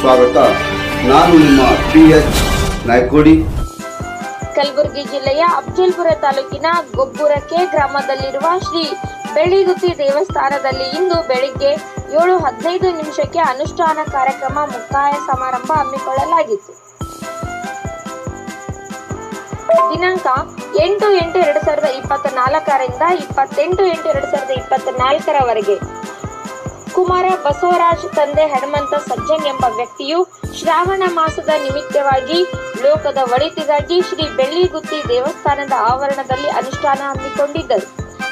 ಸ್ವಾಗತ. ನಾನು ನಿಮ್ಮ PH ನಾಯ್ಕೋಡಿ. ಕಲಬುರಗಿ ಜಿಲ್ಲೆಯ ಅಫಜಲ್ಪುರ ತಾಲೂಕಿನ ಗೊಬ್ಬುರಕ್ಕೆ ಗ್ರಾಮದಲ್ಲಿರುವ ಶ್ರೀ ಬೆಳ್ಳಿಗುತ್ತಿ ದೇವಸ್ಥಾನದಲ್ಲಿ ಇಂದು ಬೆಳಿಗ್ಗೆ 7:15 ಅನುಷ್ಠಾನ ಕಾರ್ಯಕ್ರಮ ಮುಕ್ತಾಯ ಸಮಾರಂಭ ಹಮ್ಮಿಕೊಳ್ಳಲಾಗಿತ್ತು. ದಿನಾಂಕ 8/8/2024 ರಿಂದ 28/8/2024 ಕುಮಾರ ಬಸವರಾಜ್ ತಂದೆ ಹನುಮಂತ ಸಜ್ಜನ್ ಎಂಬ ವ್ಯಕ್ತಿಯು ಶ್ರಾವಣ ಮಾಸದ ನಿಮಿತ್ತವಾಗಿ ಲೋಕದ ಒಳಿತಿಗಾಗಿ ಶ್ರೀ ಬೆಳ್ಳಿಗುತ್ತಿ ದೇವಸ್ಥಾನದ ಆವರಣದಲ್ಲಿ ಅನುಷ್ಠಾನ ಹಮ್ಮಿಕೊಂಡಿದ್ದರು.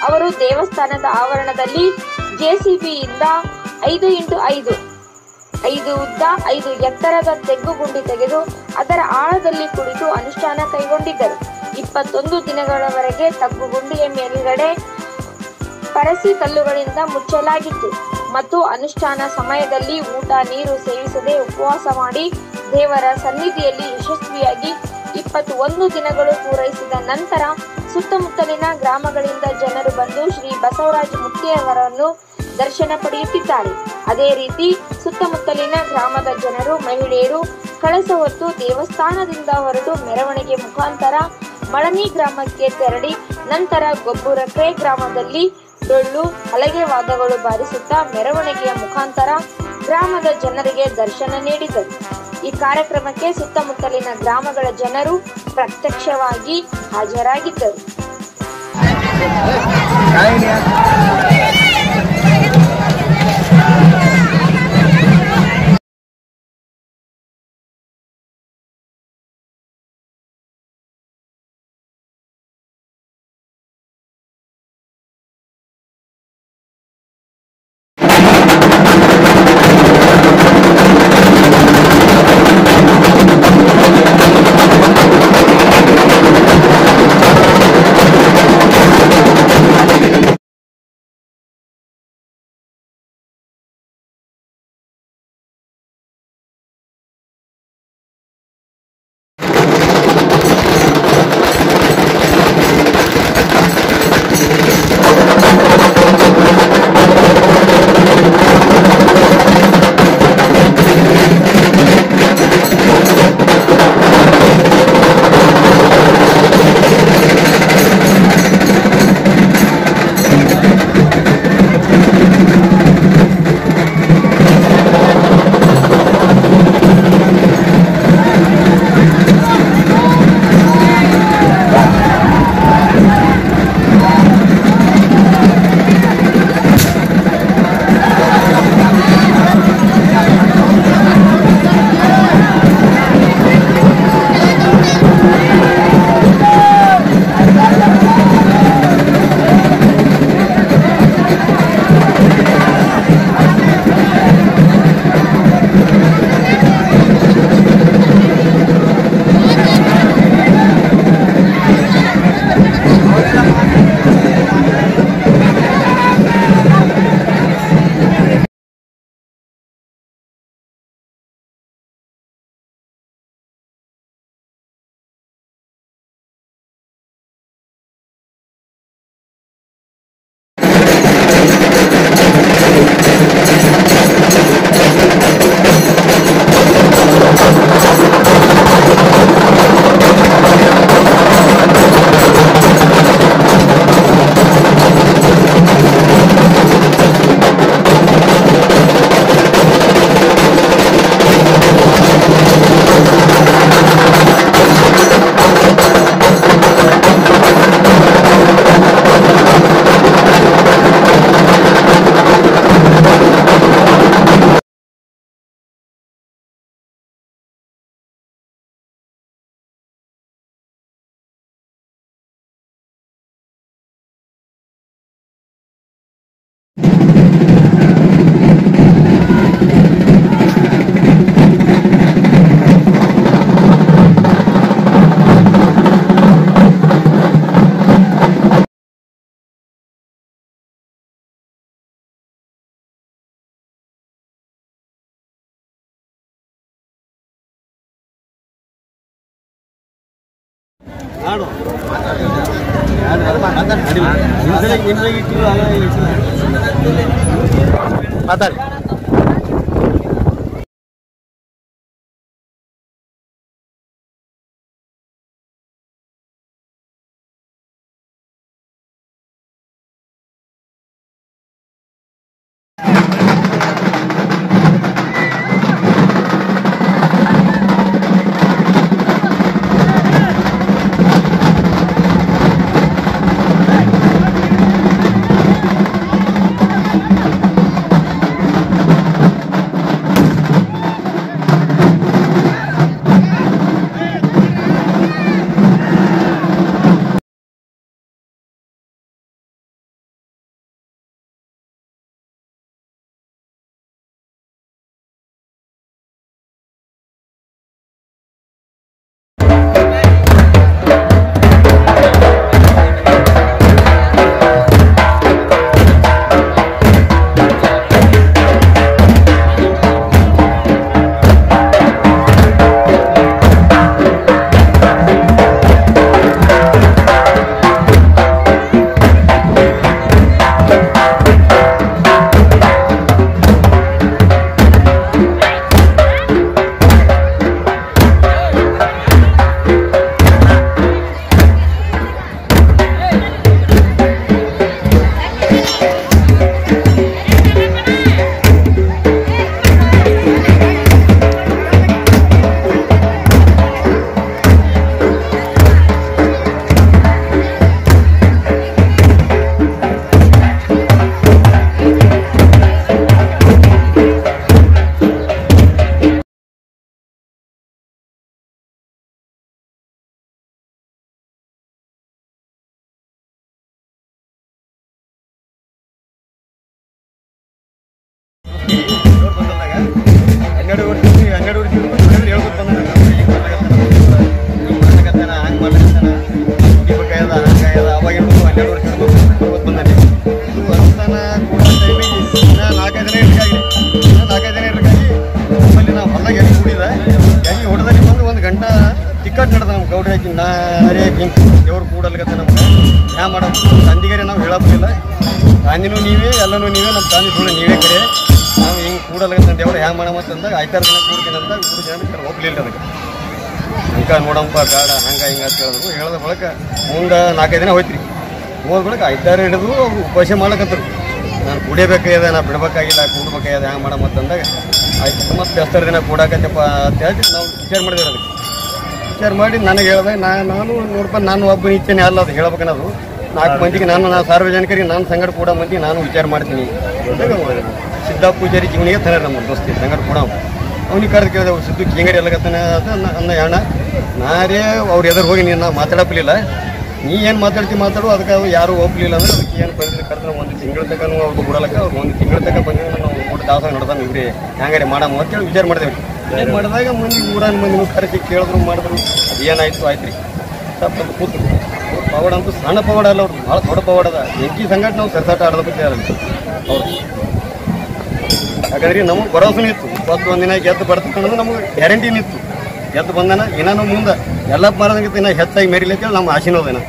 ಅವರು ದೇವಸ್ಥಾನದ ಆವರಣದಲ್ಲಿ JCBಯಿಂದ 5x5 ಉದ್ದ 5 ಎತ್ತರದ ತೆಗ್ಗುಗುಂಡಿ ತೆಗೆದು ಅದರ ಆಳದಲ್ಲಿ ಕುಳಿತು ಅನುಷ್ಠಾನ ಕೈಗೊಂಡಿದ್ದರು. 21 ದಿನಗಳವರೆಗೆ ತಗ್ಗುಗುಂಡಿಯ ಮೇಲುಗಡೆ ಪರಸಿ ಕಲ್ಲುಗಳಿಂದ ಮುಚ್ಚಲಾಗಿತ್ತು ಮತ್ತು ಅನುಷ್ಠಾನ ಸಮಯದಲ್ಲಿ ಊಟ ನೀರು ಸೇವಿಸದೆ ಉಪವಾಸ ಮಾಡಿ ದೇವರ ಸನ್ನಿಧಿಯಲ್ಲಿ ಯಶಸ್ವಿಯಾಗಿ 21 ದಿನಗಳು ಪೂರೈಸಿದ ನಂತರ ಸುತ್ತಮುತ್ತಲಿನ ಗ್ರಾಮಗಳಿಂದ ಜನರು ಬಂದು ಶ್ರೀ ಬಸವರಾಜ ಮುತ್ತಿಯವರನ್ನು ದರ್ಶನ ಪಡೆಯುತ್ತಿದ್ದಾರೆ. ಅದೇ ರೀತಿ ಸುತ್ತಮುತ್ತಲಿನ ಗ್ರಾಮದ ಜನರು, ಮಹಿಳೆಯರು ಕಳಸ ಹೊತ್ತು ದೇವಸ್ಥಾನದಿಂದ ಹೊರಟು ಮೆರವಣಿಗೆ ಮುಖಾಂತರ ಮಳನಿ ಗ್ರಾಮಕ್ಕೆ ತೆರಳಿ ನಂತರ ಗೊಬ್ಬುರಕ್ಕೆ ಗ್ರಾಮದಲ್ಲಿ ಡೊಳ್ಳು ಹಲಗೆ ವಾದಗಳು ಬಾರಿಸುತ್ತಾ ಮೆರವಣಿಗೆಯ ಮುಖಾಂತರ ಗ್ರಾಮದ ಜನರಿಗೆ ದರ್ಶನ ನೀಡಿದರು. ಈ ಕಾರ್ಯಕ್ರಮಕ್ಕೆ ಸುತ್ತಮುತ್ತಲಿನ ಗ್ರಾಮಗಳ ಜನರು ಪ್ರತ್ಯಕ್ಷವಾಗಿ ಹಾಜರಾಗಿದ್ದರು. ಮಾತಾಡಿ 12 ವರ್ಷ ಹೇಳ್ಬೋದು ಬಂದ ಮಾಡ್ಲಕತ್ತಾನ ಹಂಗೆ ಮಾಡ್ಲಕತ್ತಾನ ಬೇಕಾಯದ ಹಂಗಾಯದ ಅವಾಗ 12 ವರ್ಷ ಹೇಳ್ಬೋದು ಬಂದಾನೆ ಇದು ಅನುಷ್ಠಾನ ಕೂಡ ಟೈಮಿಗೆ 4-5 ಜನ ಇರಕಾಗಿ ನಮ್ಮಲ್ಲಿ ನಾವು ಹೊಲ್ದಾಗ ಎಲ್ಲಿ ಕೂಡಿದ ಎಲ್ಲಿ ಹೊಡೆದಲ್ಲಿ ಬಂದು 1 ಗಂಟೆ ಟಿಕೆಟ್ ನಡೆದ ನಮ್ಮ ಗೌಡ್ರಿ ಹಾಕಿ ನಾರೇ ಹಿಂಗೆ ದೇವ್ರು ಕೂಡಲ್ಗತ್ತ ನಮ್ಗೆ ಹ್ಯಾಂಗ ಮಾಡೋದು ತಂದಿಗಾರೆ ನಾವು ಹೇಳೋದಿಲ್ಲ ಗಾಂಧಿನೂ ನೀವೇ ಎಲ್ಲನೂ ನೀವೇ ನಮ್ಮ ತಂದೆ ಸುಳ್ಳು ನೀವೇ ಕರೆ ನಾವು ಹಿಂಗೆ ಕೂಡಲ್ಗತ್ತ ದೇವ್ರು ಹ್ಯಾಂಗ ಮಾಡಮತ್ತಂದಾಗ 5-6 ದಿನ ಕೂಡ್ತೀನಿ ಅಂತ 3 ಜನ ಒಪ್ಪಲಿಲ್ಲ ಅದಕ್ಕೆ ಹಂಗೆ ನೋಡಂಪ ಬೇಡ ಹಂಗೆ ಹಿಂಗೆ ಅಂತ ಹೇಳಿದ್ರು ಹೇಳಿದ ಬಳಿಕ ಮುಂದೆ 4-5 ದಿನ ಹೋಯ್ತು ರೀ ಹೋದ ಬಳಿಕ 5-6 ಹಿಡಿದು ಉಪವಾಸ ಮಾಡ್ಲಕತ್ತರು ನಾನು ಕುಡಿಯಬೇಕಾಗಿದೆ ನಾ ಬಿಡ್ಬೇಕಾಗಿಲ್ಲ ಕೂಡ್ಬೇಕಾಗಿದೆ ಹ್ಯಾಂಗೆ ಮಾಡಮತ್ತಂದಾಗ ಆಯ್ತು ಮತ್ತೆ 10 ದಿನ ಕೂಡಾಕತ್ತಪ್ಪ ಅಂತ ಹೇಳಿ ನಾವು ವಿಚಾರ ಮಾಡಿದೇವೆ ಅದಕ್ಕೆ ವಿಚಾರ ಮಾಡಿ ನನಗೆ ಹೇಳಿದೆ ನಾನು ನೋಡ್ಪ ನಾನು ಒಬ್ಬ ಇಚ್ಛೆನೇ ಅಲ್ಲ ಅದು ಹೇಳ್ಬೇಕನ್ನೋದು 4 ಮಂದಿಗೆ ನಾನು ಸಾರ್ವಜನಿಕರಿಗೆ ನಾನು ಸಂಗಡ ಕೂಡ ಮಂದಿ ನಾನು ವಿಚಾರ ಮಾಡ್ತೀನಿ ಸಿದ್ದಪ್ಪ ಪೂಜಾರಿ ಜೀವನಿಗೆ ತನ ನಮ್ಮ ದೋಸ್ತಿ ಸಂಗಡ ಕೂಡ ಅವ್ನಿಗೆ ಕರೆದು ಕೇಳಿದೆ ಸಿದ್ದು ಹಿಂಗಡಿ ಎಲ್ಲಗತ್ತಾನೆ ಅದು ಅನ್ನ ಅಣ್ಣ ನಾರೇ ಅವ್ರು ಎದುರು ಹೋಗಿ ನೀನು ನಾವು ಮಾತಾಡಪ್ಪಲಿಲ್ಲ ನೀ ಏನು ಮಾತಾಡು ಅದಕ್ಕೆ ಯಾರು ಒಪ್ಪಲಿಲ್ಲ ಅಂದ್ರೆ ಅದಕ್ಕೆ ಏನು ಪರಿಸ್ಥಿತಿ ಕರೆದ್ರೆ 1 ತಿಂಗಳ ತನಕ ಅವ್ರು ಕೊಡಲಕ್ಕ ಅವ್ರು 1 ತಿಂಗಳ ತನಕ ಬಂದಿದ್ರೆ ನಾವು ಊಟ ದಾಸ ನಡೆದಾನ ಇವ್ರಿ ಹ್ಯಾಂಗಡೆ ಮಾಡಮ್ಮ ಅಂತೇಳಿ ವಿಚಾರ ಮಾಡಿದೆವು ಏನು ಮಾಡಿದಾಗ ಮಂದಿ ಊರಾನ ಮಂದಿ ಕರೆಸಿ ಕೇಳಿದ್ರು ಮಾಡಿದ್ರು ಅದು ಏನಾಯ್ತು ಆಯ್ತು ರೀ ತಪ್ಪಂತ ಕೂತು ಪವಾಡ ಅಂತೂ ಸಣ್ಣ ಪವಾಡ ಅಲ್ಲ ಅವ್ರು ಭಾಳ ದೊಡ್ಡ ಪವಾಡ ಅದ ಎಂಕಿ ಸಂಗಟ ನಾವು ಸೆರ್ಸಾಟ ಆಡೋದಕ್ಕೆ ಅವ್ರು ಹಾಗಾದ್ರೆ ನಮಗೆ ಭರವಸೆನೂ ಇತ್ತು 21 ದಿನ ಗೆದ್ದು ಬರ್ತಕ್ಕನ್ನೋದು ನಮಗೆ ಗ್ಯಾರಂಟಿನೂ ಇತ್ತು ಗೆದ್ದು ಬಂದಾನ ಇನ್ನೂ ಮುಂದೆ ಎಲ್ಲ ಮಾರೋದಕ್ಕಿಂತ ಇನ್ನೂ ಹೆಚ್ಚಾಗಿ ಮೆರಿಲಿ ಅಂತೇಳಿ ನಮ್ಮ ಆಶೀನೋದೇನ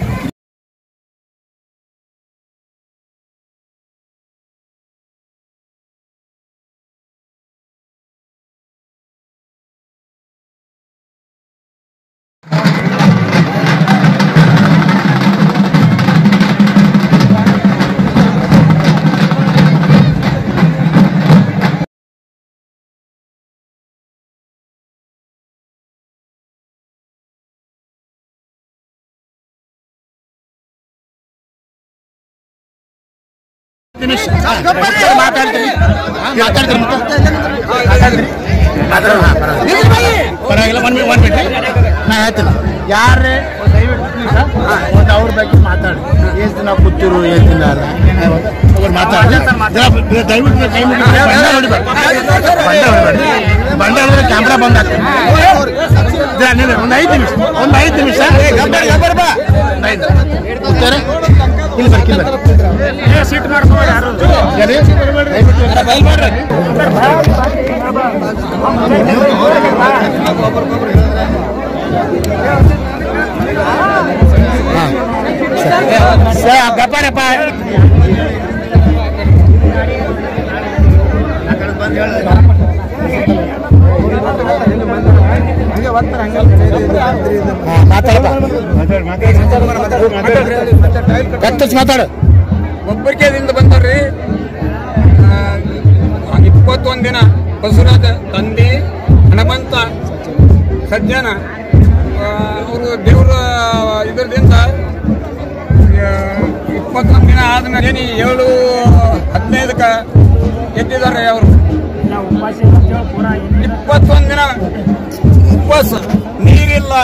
ಯಾರೇ ಒಂದು ಅವ್ರ ಬಗ್ಗೆ ಮಾತಾಡಿ ಎಷ್ಟು ದಿನ ಕೂತಿರು ಎಷ್ಟು ದಿನ ಅವ್ರು ಮಾತಾಡಿ ದಯವಿಟ್ಟು ಕೈ ಬಂಡ ಹೊಡೆದ್ರೆ ಕ್ಯಾಮ್ರಾ ಬಂದ್ ಆಗ್ತದೆ ಒಂದು 5 ನಿಮಿಷ ಇಲ್ಲಿ ಬರ್ಕಿ ಸೀಟ್ ಮಾಡ್ಕೋ ಯಾರು ಗಪ್ಪಾರಪ್ಪ ಮಾತಾಡು ಒಬ್ಬರಿಕೆದಿಂದ ಬಂದ್ರಿ 21 ದಿನ ಬಸವರಾಜ ತಂದೆ ಹನುಮಂತ ಸಜ್ಜನ ಅವರು ದೇವರ ಇದರಿಂದ 21 ದಿನ ಆದ್ಮೇಲೆ 7-15ಕ್ಕೆ ಎದ್ದಿದ್ದಾರೆ ಅವರು 21 ದಿನ ಉಪವಾಸ ನೀರಿಲ್ಲ